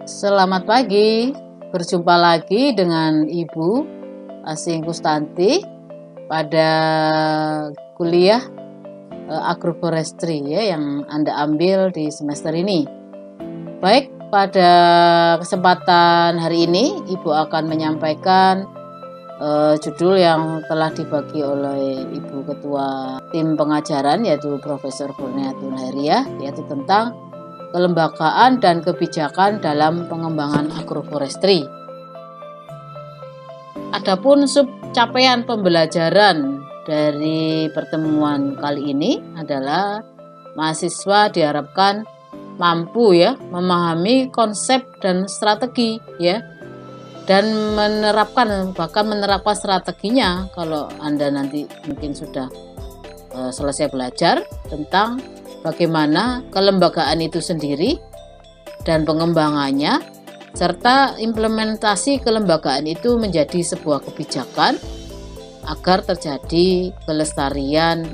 Selamat pagi, berjumpa lagi dengan Ibu Asing Kustanti pada kuliah agroforestry ya yang Anda ambil di semester ini. Baik, pada kesempatan hari ini Ibu akan menyampaikan judul yang telah dibagi oleh Ibu Ketua Tim Pengajaran yaitu Profesor Kurniatun Heriah, yaitu tentang kelembagaan dan kebijakan dalam pengembangan agroforestry. Adapun capaian pembelajaran dari pertemuan kali ini adalah mahasiswa diharapkan mampu memahami konsep dan strategi dan menerapkan strateginya kalau Anda nanti mungkin sudah selesai belajar tentang bagaimana kelembagaan itu sendiri dan pengembangannya, serta implementasi kelembagaan itu menjadi sebuah kebijakan agar terjadi kelestarian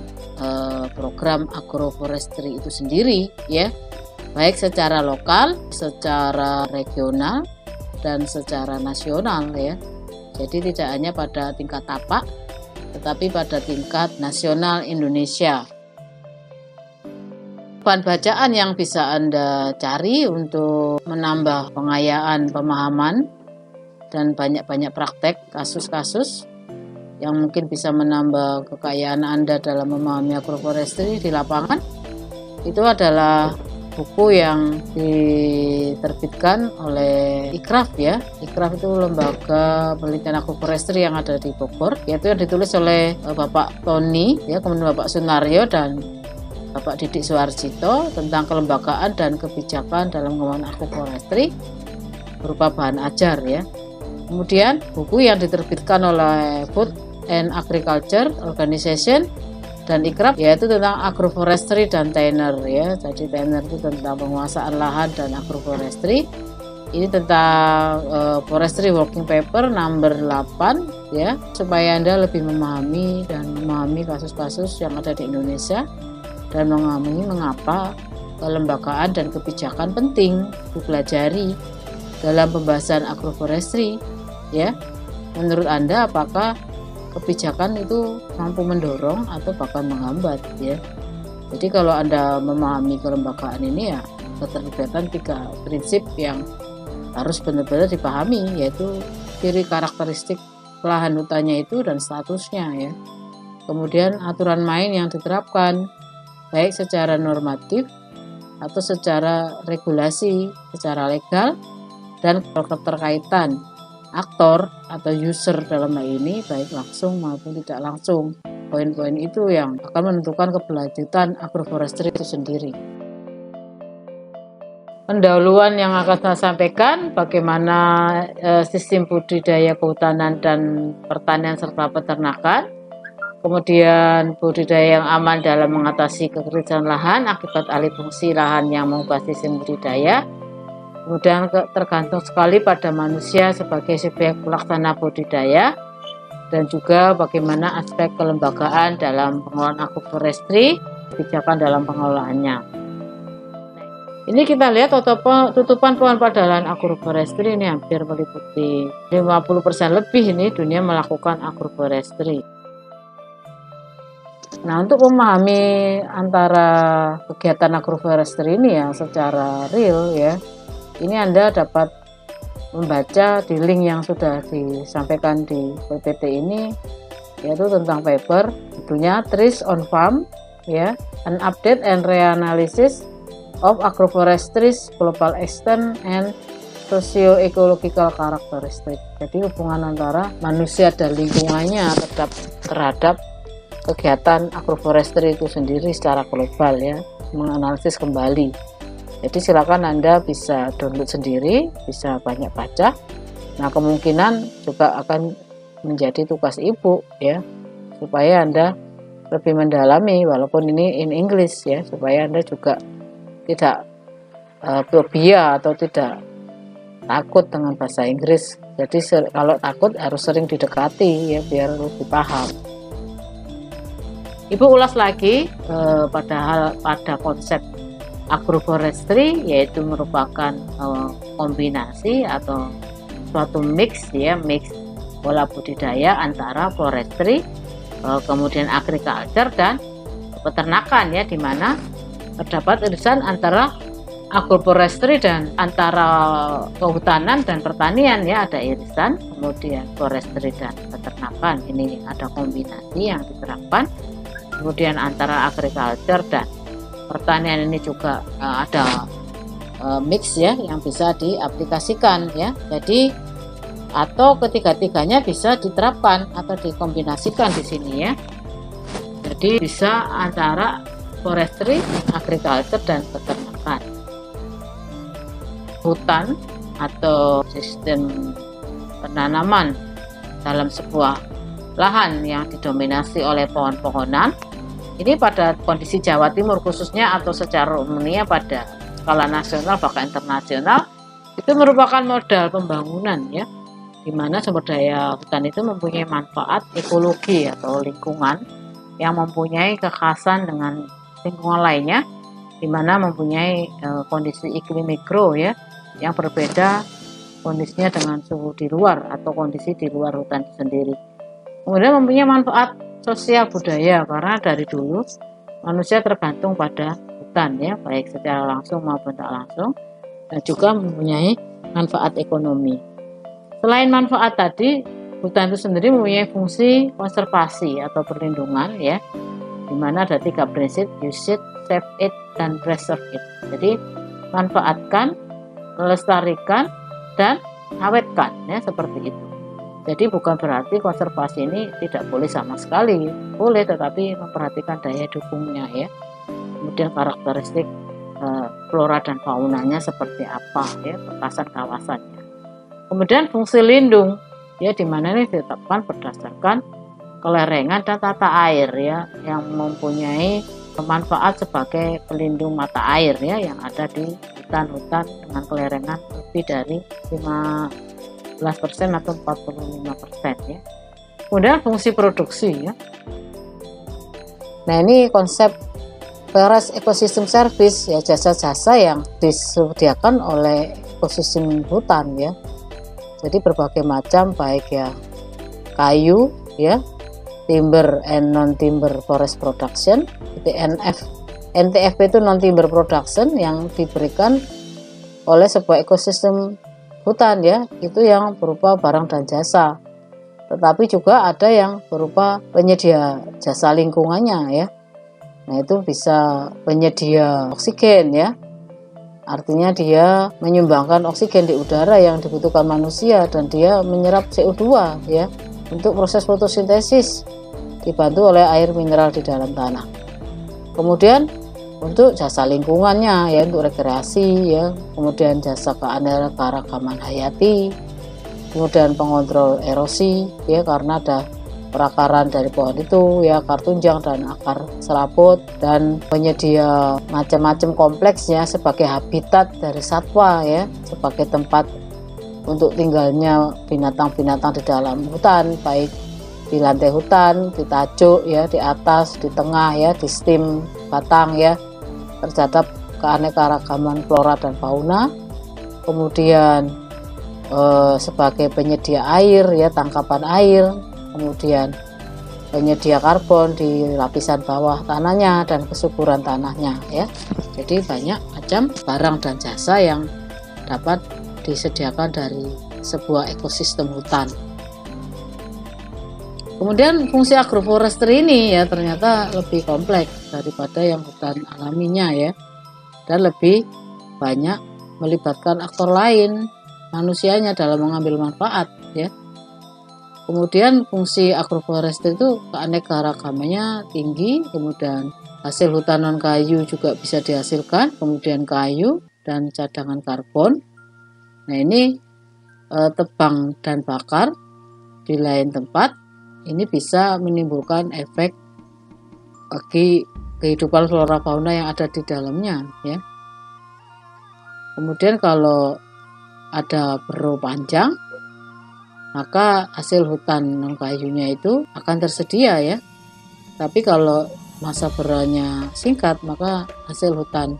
program agroforestry itu sendiri baik secara lokal, secara regional, dan secara nasional Jadi tidak hanya pada tingkat tapak, tetapi pada tingkat nasional Indonesia. Bahan bacaan yang bisa Anda cari untuk menambah pengayaan pemahaman dan banyak-banyak praktek kasus-kasus yang mungkin bisa menambah kekayaan Anda dalam memahami agroforestry di lapangan, itu adalah buku yang diterbitkan oleh IKRAF IKRAF itu lembaga penelitian agroforestry yang ada di Bogor, yaitu yang ditulis oleh Bapak Tony kemudian Bapak Sunaryo dan Bapak Didik Suharjito tentang kelembagaan dan kebijakan dalam pengembangan agroforestry berupa bahan ajar Kemudian buku yang diterbitkan oleh Food and Agriculture Organization dan IKRAF yaitu tentang agroforestry dan tenure Jadi tenure itu tentang penguasaan lahan dan agroforestry. Ini tentang forestry working paper number 8 supaya Anda lebih memahami kasus-kasus yang ada di Indonesia dan memahami mengapa kelembagaan dan kebijakan penting dipelajari dalam pembahasan agroforestry Menurut Anda apakah kebijakan itu mampu mendorong atau bahkan menghambat Jadi kalau Anda memahami kelembagaan ini keterlibatan 3 prinsip yang harus benar-benar dipahami, yaitu ciri karakteristik lahan hutannya itu dan statusnya Kemudian aturan main yang diterapkan baik secara normatif atau secara regulasi, secara legal, dan keterkaitan aktor atau user dalam hal ini baik langsung maupun tidak langsung. Poin-poin itu yang akan menentukan keberlanjutan agroforestry itu sendiri. Pendahuluan yang akan saya sampaikan bagaimana sistem budidaya kehutanan dan pertanian serta peternakan. Kemudian budidaya yang aman dalam mengatasi kekerisan lahan akibat alih fungsi lahan yang mengubah sistem budidaya. Kemudian tergantung sekali pada manusia sebagai subjek pelaksana budidaya, dan juga bagaimana aspek kelembagaan dalam pengelolaan agroforestry, kebijakan dalam pengelolaannya. Ini kita lihat tutupan pohon pada lahan agroforestry ini hampir meliputi 50% lebih ini dunia melakukan agroforestry. Nah, untuk memahami antara kegiatan agroforestry ini secara real ini Anda dapat membaca di link yang sudah disampaikan di PPT ini, yaitu tentang paper judulnya Trees on Farm an update and reanalysis of agroforestry's global extent and socio-ecological characteristic. Jadi hubungan antara manusia dan lingkungannya terhadap kegiatan agroforestry itu sendiri secara global menganalisis kembali. Jadi silakan Anda bisa download sendiri, bisa banyak baca. Nah, kemungkinan juga akan menjadi tugas Ibu supaya Anda lebih mendalami walaupun ini in English supaya Anda juga tidak fobia atau tidak takut dengan bahasa Inggris. Jadi kalau takut harus sering didekati biar lebih paham. Ibu ulas lagi pada konsep agroforestry, yaitu merupakan kombinasi atau suatu mix ya, mix pola budidaya antara forestry, kemudian agriculture dan peternakan ya, di mana terdapat irisan antara agroforestry dan antara kehutanan dan pertanian ya, ada irisan, kemudian forestry dan peternakan ini ada kombinasi yang diterapkan, kemudian antara agriculture dan pertanian ini juga ada mix ya yang bisa diaplikasikan ya. Jadi atau ketiga-tiganya bisa diterapkan atau dikombinasikan di sini ya. Jadi bisa antara forestry, agriculture dan peternakan. Hutan atau sistem penanaman dalam sebuah lahan yang didominasi oleh pohon-pohonan. Ini pada kondisi Jawa Timur khususnya atau secara umumnya pada skala nasional bahkan internasional itu merupakan modal pembangunan ya, di mana sumber daya hutan itu mempunyai manfaat ekologi atau lingkungan yang mempunyai kekhasan dengan lingkungan lainnya, di mana mempunyai kondisi iklim mikro ya yang berbeda kondisinya dengan suhu di luar atau kondisi di luar hutan sendiri. Kemudian mempunyai manfaat sosial budaya karena dari dulu manusia tergantung pada hutan ya, baik secara langsung maupun tak langsung, dan juga mempunyai manfaat ekonomi. Selain manfaat tadi, hutan itu sendiri mempunyai fungsi konservasi atau perlindungan ya, di mana ada 3 prinsip: use it, save it, dan preserve it. Jadi manfaatkan, lestarikan, dan awetkan ya, seperti itu. Jadi bukan berarti konservasi ini tidak boleh sama sekali, boleh, tetapi memperhatikan daya dukungnya ya. Kemudian karakteristik flora dan faunanya seperti apa ya, bekasan kawasannya. Kemudian fungsi lindung ya, di mana ini ditetapkan berdasarkan kelerengan dan tata air ya, yang mempunyai manfaat sebagai pelindung mata air ya yang ada di hutan-hutan dengan kelerengan lebih dari 15% atau 45% ya. Kemudian fungsi produksi ya. Nah, ini konsep forest ecosystem service ya, jasa-jasa yang disediakan oleh ekosistem hutan ya. Jadi berbagai macam, baik ya kayu ya, timber and non timber forest production, NTFP itu non timber production yang diberikan oleh sebuah ekosistem hutan ya, itu yang berupa barang dan jasa. Tetapi juga ada yang berupa penyedia jasa lingkungannya ya. Nah, itu bisa penyedia oksigen ya. Artinya dia menyumbangkan oksigen di udara yang dibutuhkan manusia, dan dia menyerap CO2 ya untuk proses fotosintesis, dibantu oleh air mineral di dalam tanah. Kemudian untuk jasa lingkungannya ya, untuk rekreasi ya, kemudian jasa keanekaragaman hayati, kemudian pengontrol erosi ya, karena ada perakaran dari pohon itu ya, akar tunjang dan akar serabut, dan penyedia macam-macam kompleksnya sebagai habitat dari satwa ya, sebagai tempat untuk tinggalnya binatang-binatang di dalam hutan, baik di lantai hutan, di tajuk ya, di atas, di tengah ya, di stem batang ya, tercatat keanekaragaman flora dan fauna. Kemudian sebagai penyedia air ya, tangkapan air, kemudian penyedia karbon di lapisan bawah tanahnya dan kesuburan tanahnya ya. Jadi banyak macam barang dan jasa yang dapat disediakan dari sebuah ekosistem hutan. Kemudian fungsi agroforestry ini ya ternyata lebih kompleks daripada yang hutan alaminya ya, dan lebih banyak melibatkan aktor lain, manusianya, dalam mengambil manfaat ya. Kemudian fungsi agroforestry itu keanekaragamannya tinggi, kemudian hasil hutan non kayu juga bisa dihasilkan, kemudian kayu dan cadangan karbon. Nah, ini tebang dan bakar di lain tempat, ini bisa menimbulkan efek bagi kehidupan flora fauna yang ada di dalamnya ya. Kemudian kalau ada bero panjang, maka hasil hutan non kayunya itu akan tersedia ya. Tapi kalau masa beronya singkat, maka hasil hutan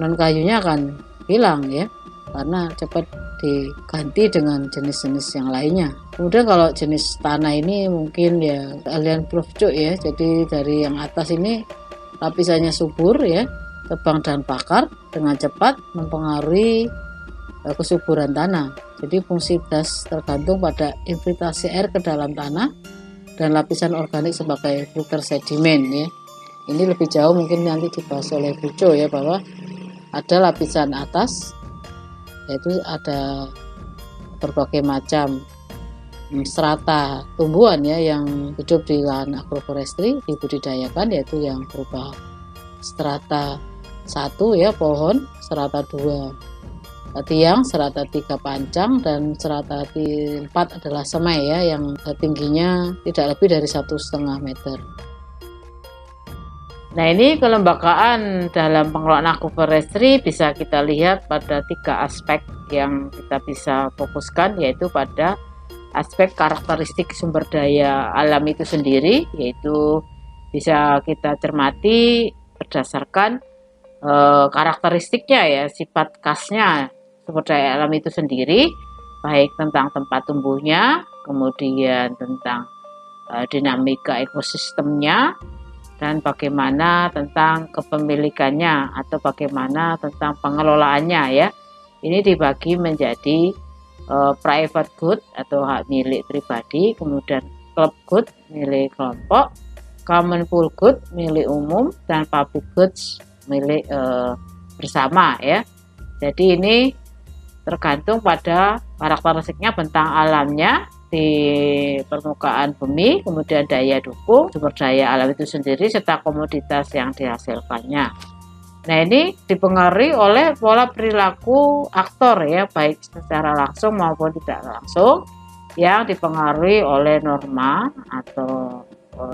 non kayunya akan hilang ya, karena cepat diganti dengan jenis-jenis yang lainnya. Kemudian kalau jenis tanah ini mungkin ya kalian cuk ya, jadi dari yang atas ini lapisannya subur ya, tebang dan bakar dengan cepat mempengaruhi kesuburan tanah. Jadi fungsi das tergantung pada infiltrasi air ke dalam tanah dan lapisan organik sebagai filter sedimen ya. Ini lebih jauh mungkin nanti dibahas oleh Bujo ya, bahwa ada lapisan atas, yaitu ada berbagai macam strata tumbuhan ya yang hidup di lahan agroforestry dibudidayakan, yaitu yang berupa strata 1 ya pohon, strata 2 tiang, strata 3 pancang, dan strata 4 adalah semai ya yang tingginya tidak lebih dari 1,5 meter. Nah, ini kelembagaan dalam pengelolaan agroforestry bisa kita lihat pada 3 aspek yang kita bisa fokuskan, yaitu pada aspek karakteristik sumber daya alam itu sendiri, yaitu bisa kita cermati berdasarkan karakteristiknya ya, sifat khasnya sumber daya alam itu sendiri, baik tentang tempat tumbuhnya, kemudian tentang dinamika ekosistemnya, dan bagaimana tentang kepemilikannya atau bagaimana tentang pengelolaannya ya. Ini dibagi menjadi private good atau hak milik pribadi, kemudian club good milik kelompok, common pool good milik umum, dan public goods milik bersama ya. Jadi ini tergantung pada karakteristiknya, bentang alamnya di permukaan bumi, kemudian daya dukung sumber daya alam itu sendiri, serta komoditas yang dihasilkannya. Nah, ini dipengaruhi oleh pola perilaku aktor ya, baik secara langsung maupun tidak langsung, yang dipengaruhi oleh norma atau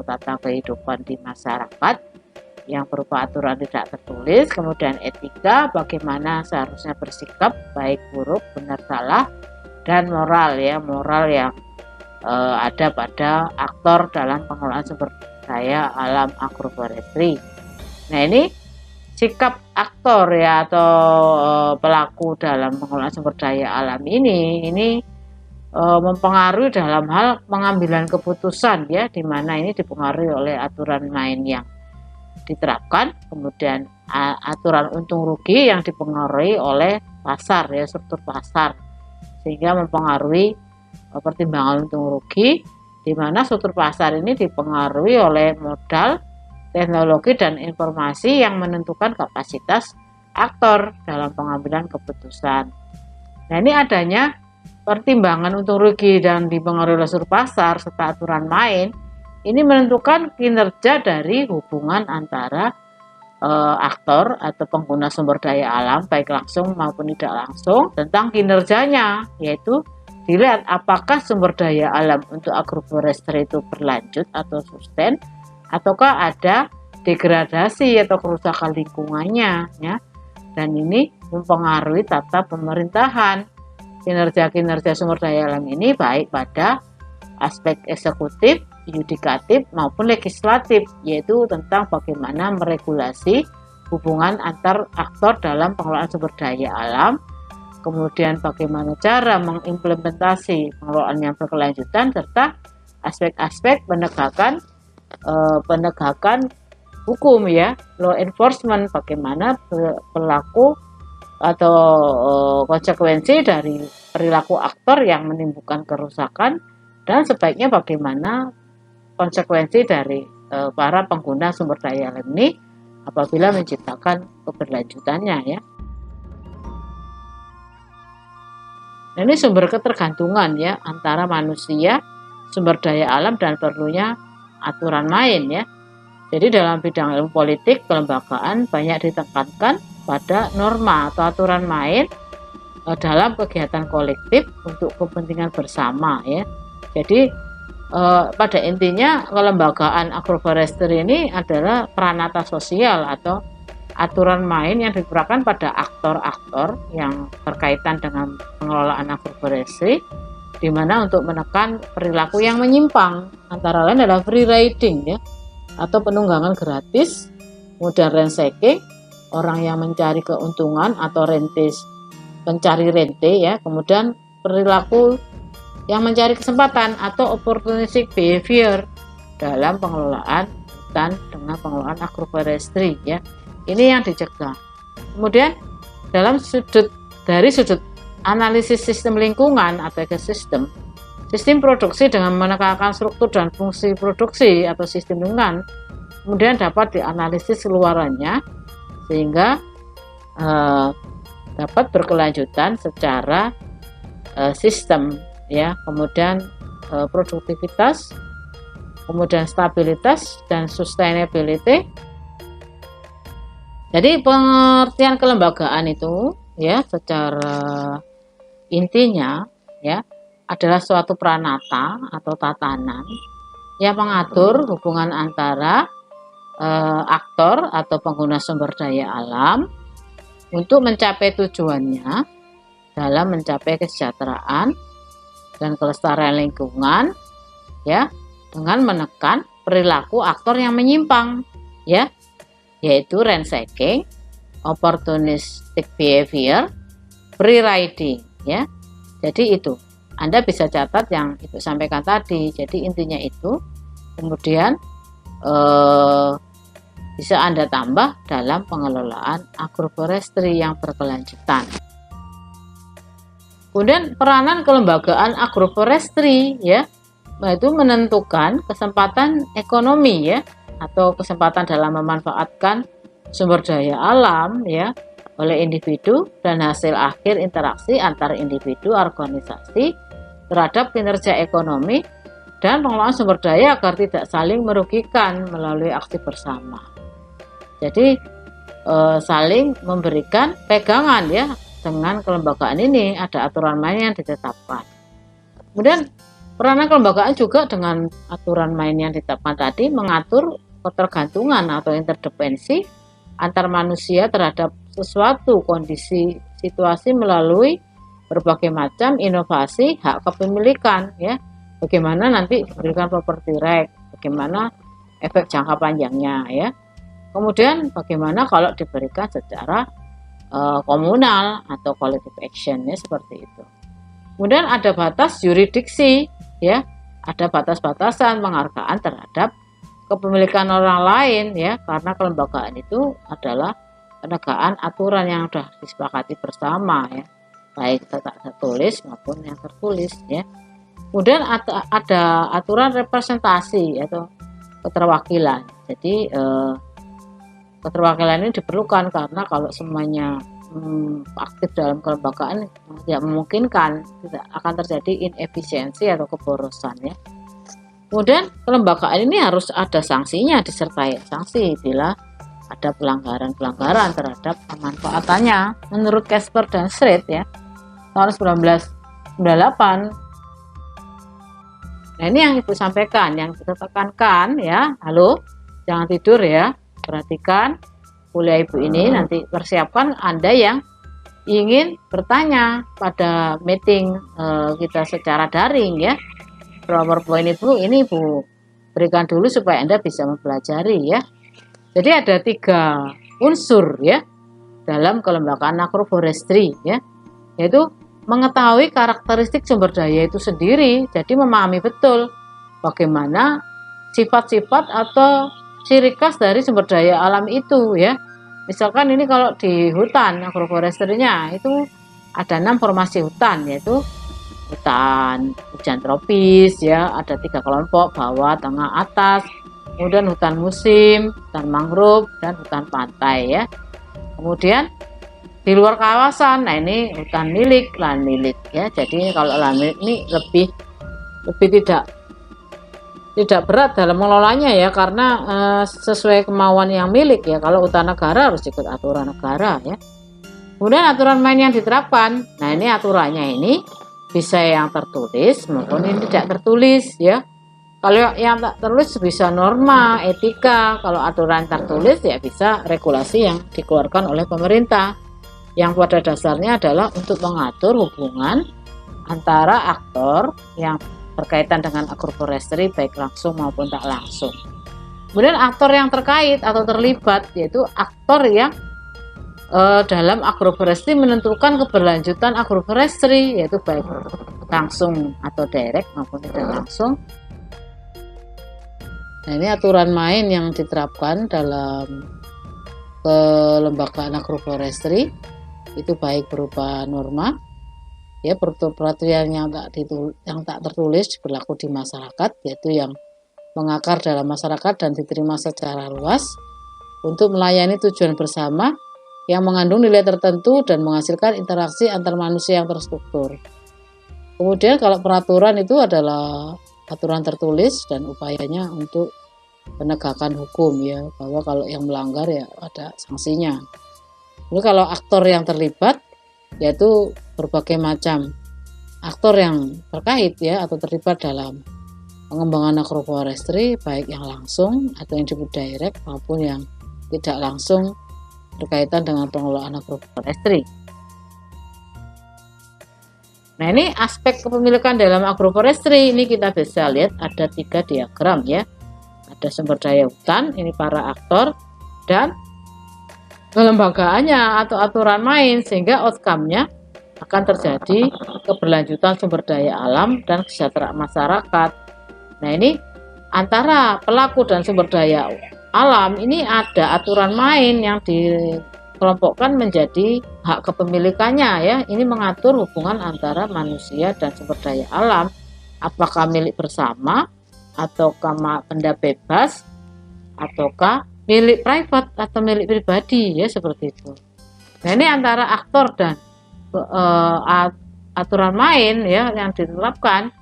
tata kehidupan di masyarakat yang berupa aturan tidak tertulis, kemudian etika, bagaimana seharusnya bersikap, baik buruk, benar salah, dan moral ya, moral yang ada pada aktor dalam pengelolaan sumber daya alam agroforestry. Nah, ini sikap aktor ya atau pelaku dalam pengelolaan sumber daya alam ini mempengaruhi dalam hal pengambilan keputusan ya, di mana ini dipengaruhi oleh aturan main yang diterapkan, kemudian aturan untung rugi yang dipengaruhi oleh pasar ya, struktur pasar, sehingga mempengaruhi pertimbangan untung rugi, di mana struktur pasar ini dipengaruhi oleh modal, teknologi, dan informasi yang menentukan kapasitas aktor dalam pengambilan keputusan. Nah, ini adanya pertimbangan untung rugi dan dipengaruhi oleh struktur pasar serta aturan main, ini menentukan kinerja dari hubungan antara aktor atau pengguna sumber daya alam, baik langsung maupun tidak langsung, tentang kinerjanya, yaitu dilihat apakah sumber daya alam untuk agroforestry itu berlanjut atau sustain, ataukah ada degradasi atau kerusakan lingkungannya ya. Dan ini mempengaruhi tata pemerintahan. Kinerja-kinerja sumber daya alam ini baik pada aspek eksekutif, yudikatif maupun legislatif, yaitu tentang bagaimana meregulasi hubungan antar aktor dalam pengelolaan sumber daya alam, kemudian bagaimana cara mengimplementasi pengelolaan yang berkelanjutan, serta aspek-aspek penegakan hukum ya, law enforcement, bagaimana pelaku atau konsekuensi dari perilaku aktor yang menimbulkan kerusakan, dan sebaiknya bagaimana konsekuensi dari para pengguna sumber daya alam ini apabila menciptakan keberlanjutannya ya. Nah, ini sumber ketergantungan ya antara manusia, sumber daya alam, dan perlunya aturan main ya. Jadi dalam bidang ilmu politik kelembagaan banyak ditekankan pada norma atau aturan main dalam kegiatan kolektif untuk kepentingan bersama ya. Jadi pada intinya kelembagaan agroforestry ini adalah peranata sosial atau aturan main yang diterapkan pada aktor-aktor yang berkaitan dengan pengelolaan agroforestry, di mana untuk menekan perilaku yang menyimpang, antara lain adalah free riding ya, atau penunggangan gratis, kemudian ransacking, orang yang mencari keuntungan atau pencari rente ya. Kemudian perilaku yang mencari kesempatan atau opportunistic behavior dalam pengelolaan hutan dengan pengelolaan agroforestry ya. Ini yang dicegah. Kemudian dari sudut analisis sistem lingkungan atau ekosistem, sistem produksi dengan menekankan struktur dan fungsi produksi atau sistem lingkungan kemudian dapat dianalisis keluarannya sehingga dapat berkelanjutan secara sistem ya. Kemudian produktivitas, kemudian stabilitas dan sustainability. Jadi pengertian kelembagaan itu ya secara intinya ya adalah suatu pranata atau tatanan yang mengatur hubungan antara aktor atau pengguna sumber daya alam untuk mencapai tujuannya dalam mencapai kesejahteraan dan kelestarian lingkungan ya, dengan menekan perilaku aktor yang menyimpang ya, yaitu ransaking, opportunistic behavior, free riding ya. Jadi itu Anda bisa catat yang Ibu sampaikan tadi. Jadi intinya itu. Kemudian bisa Anda tambah dalam pengelolaan agroforestry yang berkelanjutan. Kemudian peranan kelembagaan agroforestry ya, yaitu menentukan kesempatan ekonomi ya, atau kesempatan dalam memanfaatkan sumber daya alam ya oleh individu dan hasil akhir interaksi antar individu organisasi terhadap kinerja ekonomi dan pengelolaan sumber daya agar tidak saling merugikan melalui aksi bersama. Jadi saling memberikan pegangan ya. Dengan kelembagaan ini ada aturan main yang ditetapkan. Kemudian peranan kelembagaan juga dengan aturan main yang ditetapkan tadi mengatur ketergantungan atau interdependensi antar manusia terhadap sesuatu kondisi situasi melalui berbagai macam inovasi hak kepemilikan ya. Bagaimana nanti diberikan property right, bagaimana efek jangka panjangnya ya. Kemudian bagaimana kalau diberikan secara komunal atau collective action ya, seperti itu. Kemudian ada batas yurisdiksi ya, ada batas-batasan penghargaan terhadap kepemilikan orang lain ya, karena kelembagaan itu adalah penegakan aturan yang sudah disepakati bersama ya, baik tertulis maupun yang tertulis ya. Kemudian ada aturan representasi atau keterwakilan. Jadi keterwakilan ini diperlukan karena kalau semuanya aktif dalam kelembagaan tidak memungkinkan, tidak akan terjadi inefisiensi atau keborosan ya. Kemudian kelembagaan ini harus ada sanksinya, disertai sanksi bila ada pelanggaran terhadap pemanfaatannya menurut Casper dan Street ya tahun 1998. Nah ini yang Ibu sampaikan, yang kita tekankan ya. Halo, jangan tidur ya. Perhatikan kuliah Ibu ini, nanti persiapkan Anda yang ingin bertanya pada meeting kita secara daring ya. PowerPoint Ibu ini Ibu berikan dulu supaya Anda bisa mempelajari ya. Jadi ada 3 unsur ya dalam kelembagaan agroforestry ya, yaitu mengetahui karakteristik sumber daya itu sendiri, jadi memahami betul bagaimana sifat-sifat atau ciri khas dari sumber daya alam itu ya. Misalkan ini kalau di hutan agroforestry-nya itu ada 6 formasi hutan, yaitu hutan hujan tropis ya, ada 3 kelompok, bawah, tengah, atas. Kemudian hutan musim, hutan mangrove, dan hutan pantai ya. Kemudian di luar kawasan, nah ini hutan milik, lahan milik ya. Jadi kalau lahan milik ini lebih tidak berat dalam mengelolanya ya, karena sesuai kemauan yang milik ya. Kalau hutan negara harus ikut aturan negara ya. Kemudian aturan main yang diterapkan, nah ini aturannya ini bisa yang tertulis maupun yang tidak tertulis ya. Kalau yang tak tertulis bisa norma, etika. Kalau aturan tertulis ya bisa regulasi yang dikeluarkan oleh pemerintah, yang pada dasarnya adalah untuk mengatur hubungan antara aktor yang berkaitan dengan agroforestry baik langsung maupun tak langsung. Kemudian aktor yang terkait atau terlibat, yaitu aktor yang dalam agroforestry menentukan keberlanjutan agroforestry, yaitu baik langsung atau direct maupun tidak langsung. Nah, ini aturan main yang diterapkan dalam kelembagaan agroforestry, itu baik berupa norma, ya, peraturan yang tak tertulis berlaku di masyarakat, yaitu yang mengakar dalam masyarakat dan diterima secara luas untuk melayani tujuan bersama yang mengandung nilai tertentu dan menghasilkan interaksi antar manusia yang terstruktur. Kemudian kalau peraturan itu adalah aturan tertulis dan upayanya untuk penegakan hukum, ya, bahwa kalau yang melanggar ya ada sanksinya. Ini kalau aktor yang terlibat, yaitu berbagai macam aktor yang terkait, ya, atau terlibat dalam pengembangan agroforestry, baik yang langsung atau yang disebut direct maupun yang tidak langsung berkaitan dengan pengelolaan agroforestry. Nah, ini aspek kepemilikan dalam agroforestry. Ini kita bisa lihat ada 3 diagram, ya. Ada sumber daya hutan, ini para aktor, dan kelembagaannya atau aturan main, sehingga outcome-nya akan terjadi keberlanjutan sumber daya alam dan kesejahteraan masyarakat. Nah, ini antara pelaku dan sumber daya alam ini ada aturan main yang dikelompokkan menjadi hak kepemilikannya, ya. Ini mengatur hubungan antara manusia dan sumber daya alam, apakah milik bersama ataukah benda bebas ataukah milik private atau milik pribadi, ya, seperti itu. Nah, ini antara aktor dan aturan main, ya, yang ditetapkan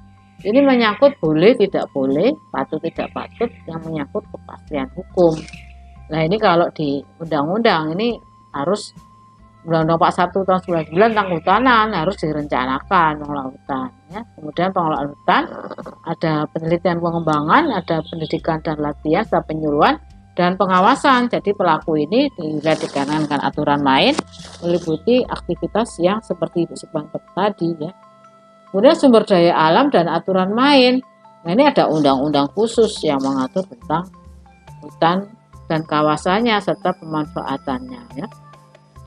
ini menyangkut boleh tidak boleh, patut tidak patut, yang menyangkut kepastian hukum. Nah, ini kalau di undang-undang ini harus Undang-Undang 41 tahun 99 tentang kehutanan harus direncanakan pengelolaan hutan, ya. Kemudian pengelolaan hutan ada penelitian pengembangan, ada pendidikan dan latihan, ada penyuluhan dan pengawasan. Jadi pelaku ini dikarenakan aturan main meliputi aktivitas yang seperti Ibu Subang tadi, ya. Kemudian sumber daya alam dan aturan main. Nah, ini ada undang-undang khusus yang mengatur tentang hutan dan kawasannya serta pemanfaatannya, ya.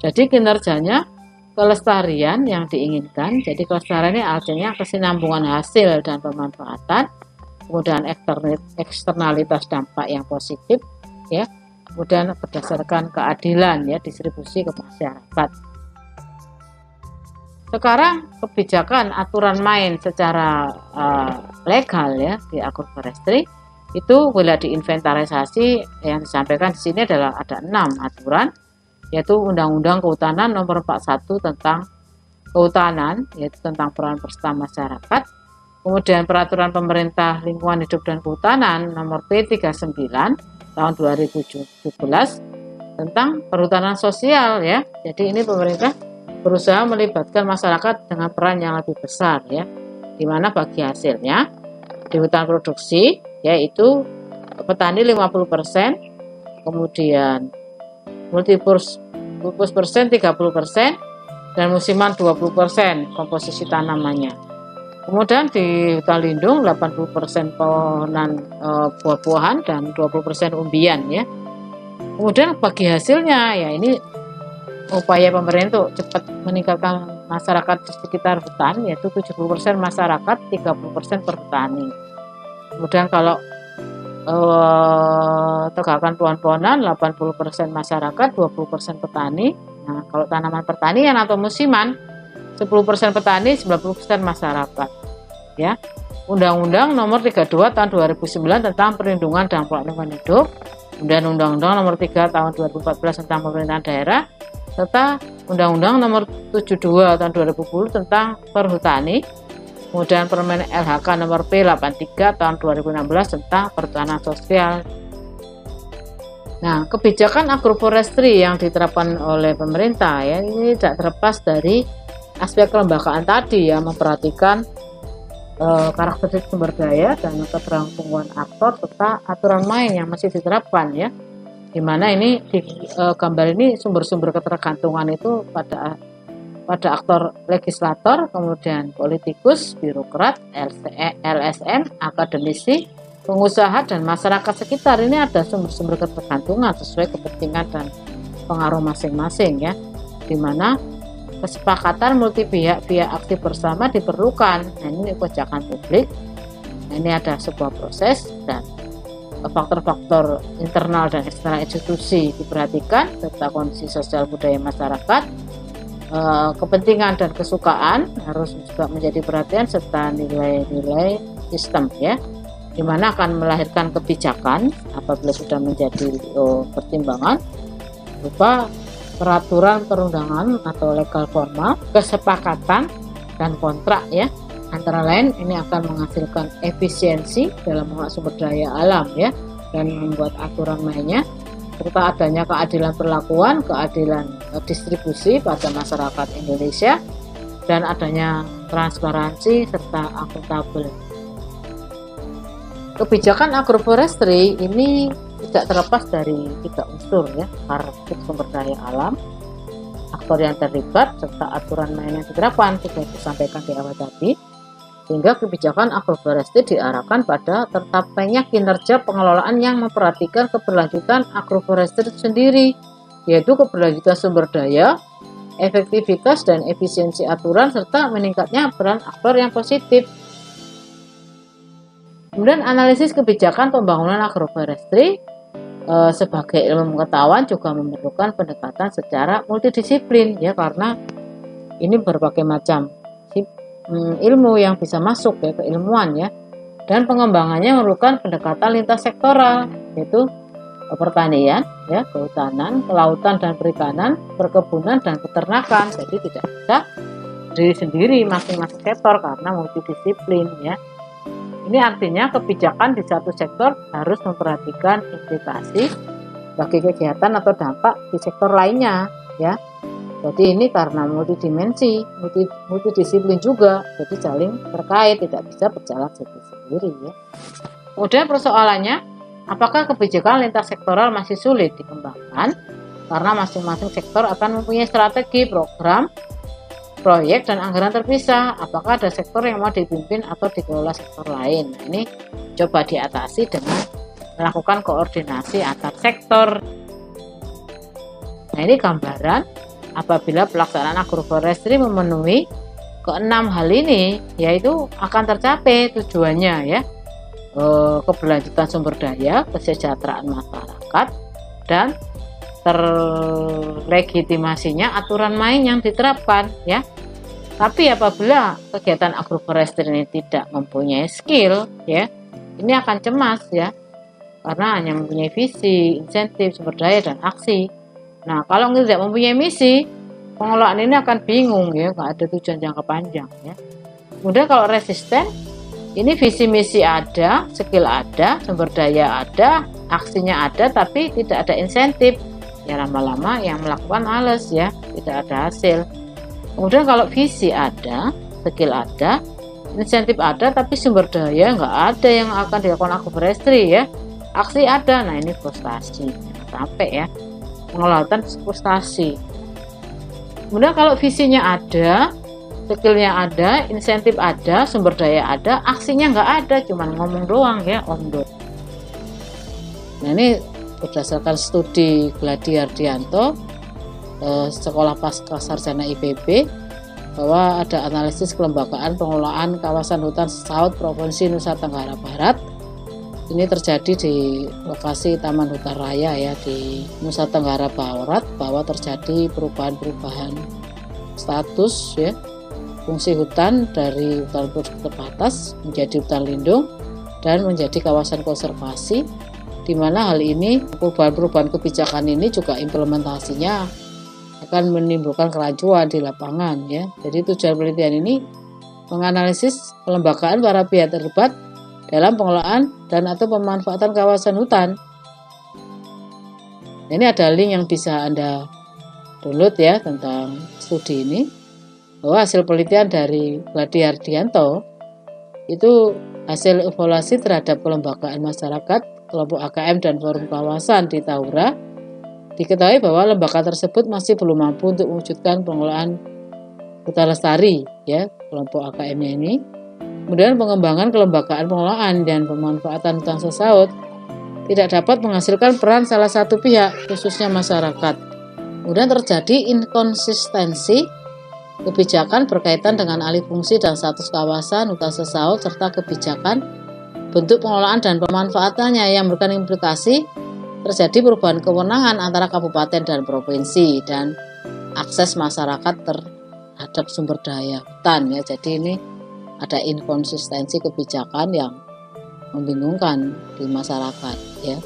Jadi kinerjanya kelestarian yang diinginkan. Jadi kelestarian ini artinya kesinambungan hasil dan pemanfaatan, kemudian eksternalitas dampak yang positif, ya. Kemudian berdasarkan keadilan, ya, distribusi ke masyarakat. Sekarang kebijakan aturan main secara legal, ya, di agroforestry itu bila diinventarisasi yang disampaikan di sini adalah ada 6 aturan, yaitu Undang-Undang Kehutanan Nomor 41 tentang kehutanan, yaitu tentang peran serta masyarakat. Kemudian Peraturan Pemerintah Lingkungan Hidup dan Kehutanan Nomor P39 tahun 2017 tentang perhutanan sosial, ya. Jadi ini pemerintah berusaha melibatkan masyarakat dengan peran yang lebih besar, ya, di mana bagi hasilnya di hutan produksi yaitu petani 50%, kemudian multipurpose persen 30%, dan musiman 20% komposisi tanamannya. Kemudian di hutan lindung 80% pohonan buah-buahan dan 20% umbian, ya. Kemudian bagi hasilnya, ya, ini upaya pemerintah untuk cepat meningkatkan masyarakat di sekitar hutan, yaitu 70% masyarakat, 30% perhutani. Kemudian kalau tegakan pohon-pohonan 80% masyarakat, 20% petani. Nah, kalau tanaman pertanian atau musiman 10% petani, 90% masyarakat, ya. Undang-Undang Nomor 32 tahun 2009 tentang perlindungan dampak lingkungan hidup, kemudian Undang-Undang Nomor 3 tahun 2014 tentang pemerintahan daerah, serta Undang-Undang Nomor 72 tahun 2010 tentang perhutani, kemudian Permen LHK Nomor P83 tahun 2016 tentang perhutanan sosial. Nah, kebijakan agroforestry yang diterapkan oleh pemerintah, ya, ini tidak terlepas dari aspek kelembagaan tadi, ya, memperhatikan karakteristik sumber daya dan keterangkungan aktor serta aturan main yang masih diterapkan, ya. Di mana ini di gambar ini sumber-sumber ketergantungan itu pada aktor legislator, kemudian politikus, birokrat, LSM, akademisi, pengusaha, dan masyarakat sekitar. Ini ada sumber-sumber ketergantungan sesuai kepentingan dan pengaruh masing-masing, ya. di mana kesepakatan multi pihak aktif bersama diperlukan. Nah, ini kebijakan publik. Nah, ini ada sebuah proses dan faktor-faktor internal dan eksternal institusi diperhatikan, serta kondisi sosial budaya masyarakat, kepentingan dan kesukaan harus juga menjadi perhatian, serta nilai-nilai sistem ya, dimana akan melahirkan kebijakan apabila sudah menjadi pertimbangan berupa peraturan perundangan atau legal formal, kesepakatan dan kontrak ya. Antara lain ini akan menghasilkan efisiensi dalam mengelola sumber daya alam ya, dan membuat aturan mainnya, serta adanya keadilan perlakuan, keadilan distribusi pada masyarakat Indonesia, dan adanya transparansi serta akuntabel. Kebijakan agroforestry ini tidak terlepas dari 3 unsur ya, karakter sumber daya alam, aktor yang terlibat, serta aturan main yang diterapkan. Sudah disampaikan di awal tadi, sehingga kebijakan agroforestry diarahkan pada tercapainya kinerja pengelolaan yang memperhatikan keberlanjutan agroforestry itu sendiri, yaitu keberlanjutan sumber daya, efektivitas dan efisiensi aturan, serta meningkatnya peran aktor yang positif. Kemudian analisis kebijakan pembangunan agroforestry sebagai ilmu pengetahuan juga memerlukan pendekatan secara multidisiplin ya, karena ini berbagai macam ilmu yang bisa masuk ya, keilmuan ya, dan pengembangannya memerlukan pendekatan lintas sektoral, yaitu pertanian ya, kehutanan, kelautan dan perikanan, perkebunan dan peternakan. Jadi tidak bisa diri sendiri masing-masing sektor karena multidisiplin ya. Ini artinya kebijakan di satu sektor harus memperhatikan implikasi bagi kegiatan atau dampak di sektor lainnya ya. Jadi ini karena multidimensi, multidisiplin juga, jadi saling terkait, tidak bisa berjalan sendiri ya. Kemudian persoalannya, apakah kebijakan lintas sektoral masih sulit dikembangkan karena masing-masing sektor akan mempunyai strategi, program, proyek dan anggaran terpisah? Apakah ada sektor yang mau dipimpin atau dikelola sektor lain? Nah, ini coba diatasi dengan melakukan koordinasi antar sektor. Nah, ini gambaran apabila pelaksanaan agroforestry memenuhi ke-6 hal ini, yaitu akan tercapai tujuannya ya, keberlanjutan sumber daya, kesejahteraan masyarakat, dan terlegitimasinya aturan main yang diterapkan ya. Tapi apabila kegiatan agroforestry ini tidak mempunyai skill ya, ini akan cemas ya, karena hanya mempunyai visi, insentif, sumber daya dan aksi. Nah, kalau tidak mempunyai misi, pengelolaan ini akan bingung ya, nggak ada tujuan jangka panjang ya. Kemudian kalau resisten, ini visi misi ada, skill ada, sumber daya ada, aksinya ada, tapi tidak ada insentif. Ya lama-lama yang melakukan males ya, tidak ada hasil. Kemudian kalau visi ada, skill ada, insentif ada, tapi sumber daya nggak ada yang akan dilakukan agroforestry ya. Aksi ada, nah ini frustasi, sampai ya, pengelolaan frustasi. Kemudian kalau visinya ada, skillnya ada, insentif ada, sumber daya ada, aksinya nggak ada, cuma ngomong doang ya, omdo. Nah ini berdasarkan studi Gladi Hardianto, Sekolah Pasca Sarjana IPB, bahwa ada analisis kelembagaan pengelolaan kawasan hutan sawit Provinsi Nusa Tenggara Barat. Ini terjadi di lokasi Taman Hutan Raya ya di Nusa Tenggara Barat, bahwa terjadi perubahan-perubahan status ya, fungsi hutan dari hutan terbatas menjadi hutan lindung dan menjadi kawasan konservasi, di mana hal ini perubahan-perubahan kebijakan ini juga implementasinya akan menimbulkan kerancuan di lapangan ya. Jadi tujuan penelitian ini menganalisis kelembagaan para pihak terlibat dalam pengelolaan dan atau pemanfaatan kawasan hutan. Ini ada link yang bisa Anda download ya tentang studi ini, bahwa hasil penelitian dari Gladi Hardianto itu hasil evaluasi terhadap kelembagaan masyarakat, kelompok AKM dan forum kawasan di Tahura. Diketahui bahwa lembaga tersebut masih belum mampu untuk mewujudkan pengelolaan hutan lestari ya, kelompok AKM-nya ini. Kemudian pengembangan kelembagaan pengelolaan dan pemanfaatan hutan sesaut tidak dapat menghasilkan peran salah satu pihak, khususnya masyarakat, Kemudian terjadi inkonsistensi kebijakan berkaitan dengan alih fungsi dan status kawasan hutan sesaut serta kebijakan bentuk pengelolaan dan pemanfaatannya yang memberikan implikasi terjadi perubahan kewenangan antara kabupaten dan provinsi dan akses masyarakat terhadap sumber daya hutan ya. Jadi ini ada inkonsistensi kebijakan yang membingungkan di masyarakat ya.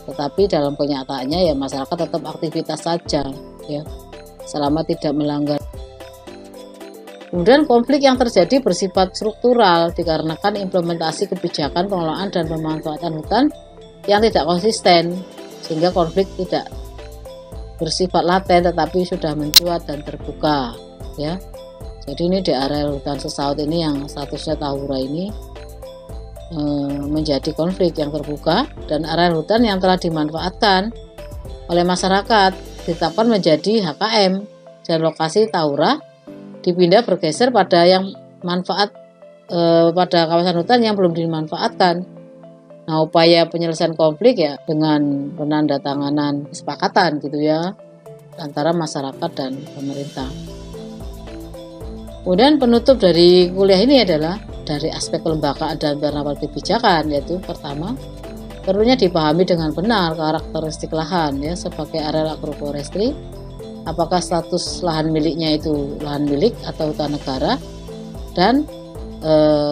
Tetapi dalam kenyataannya ya masyarakat tetap aktivitas saja ya, selama tidak melanggar. Kemudian konflik yang terjadi bersifat struktural dikarenakan implementasi kebijakan pengelolaan dan pemanfaatan hutan yang tidak konsisten, sehingga konflik tidak bersifat laten tetapi sudah mencuat dan terbuka ya. Jadi ini di area hutan sesaut ini yang statusnya Tahura ini menjadi konflik yang terbuka, dan area hutan yang telah dimanfaatkan oleh masyarakat ditetapkan menjadi HKM dan lokasi Tahura dipindah bergeser pada yang manfaat pada kawasan hutan yang belum dimanfaatkan. Nah, upaya penyelesaian konflik ya dengan penandatanganan kesepakatan gitu ya antara masyarakat dan pemerintah. Kemudian penutup dari kuliah ini adalah dari aspek kelembagaan dan penerapan kebijakan, yaitu pertama, perlunya dipahami dengan benar karakteristik lahan ya sebagai area agroforestry. Apakah status lahan miliknya itu lahan milik atau hutan negara, dan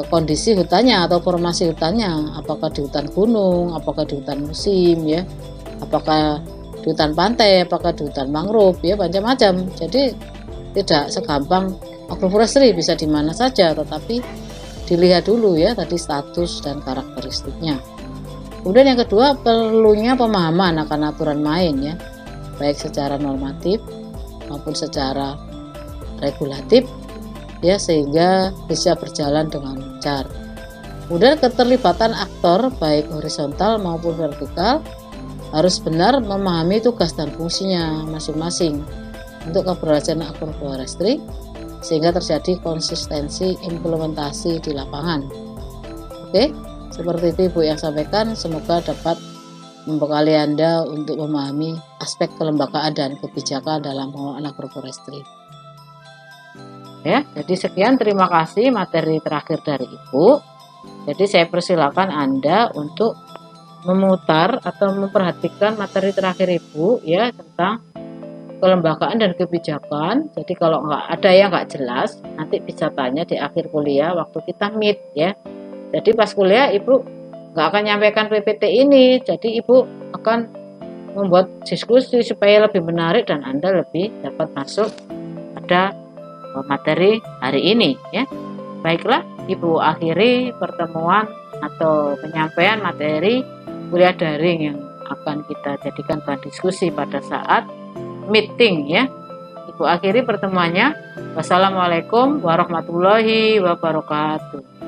kondisi hutannya atau formasi hutannya, apakah di hutan gunung, apakah di hutan musim ya, apakah di hutan pantai, apakah di hutan mangrove ya, macam-macam. Jadi tidak segampang agroforestry bisa di mana saja, tetapi dilihat dulu ya tadi status dan karakteristiknya. Kemudian yang kedua, perlunya pemahaman akan aturan main ya, baik secara normatif maupun secara regulatif ya, sehingga bisa berjalan dengan lancar. Kemudian keterlibatan aktor baik horizontal maupun vertikal harus benar memahami tugas dan fungsinya masing-masing untuk keberhasilan agroforestry sehingga terjadi konsistensi implementasi di lapangan. Oke, seperti itu Ibu yang sampaikan, semoga dapat membekali Anda untuk memahami aspek kelembagaan dan kebijakan dalam pengelolaan agroforestry. Ya, jadi sekian, terima kasih materi terakhir dari Ibu. Jadi saya persilakan Anda untuk memutar atau memperhatikan materi terakhir Ibu ya tentang kelembagaan dan kebijakan. Jadi kalau ada yang nggak jelas, nanti bisa tanya di akhir kuliah waktu kita meet ya. Jadi pas kuliah Ibu nggak akan nyampaikan PPT ini, jadi Ibu akan membuat diskusi supaya lebih menarik dan Anda lebih dapat masuk pada materi hari ini ya. Baiklah, Ibu akhiri pertemuan atau penyampaian materi kuliah daring yang akan kita jadikan bahan diskusi pada saat meeting ya. Ibu akhiri pertemuannya. Wassalamualaikum warahmatullahi wabarakatuh.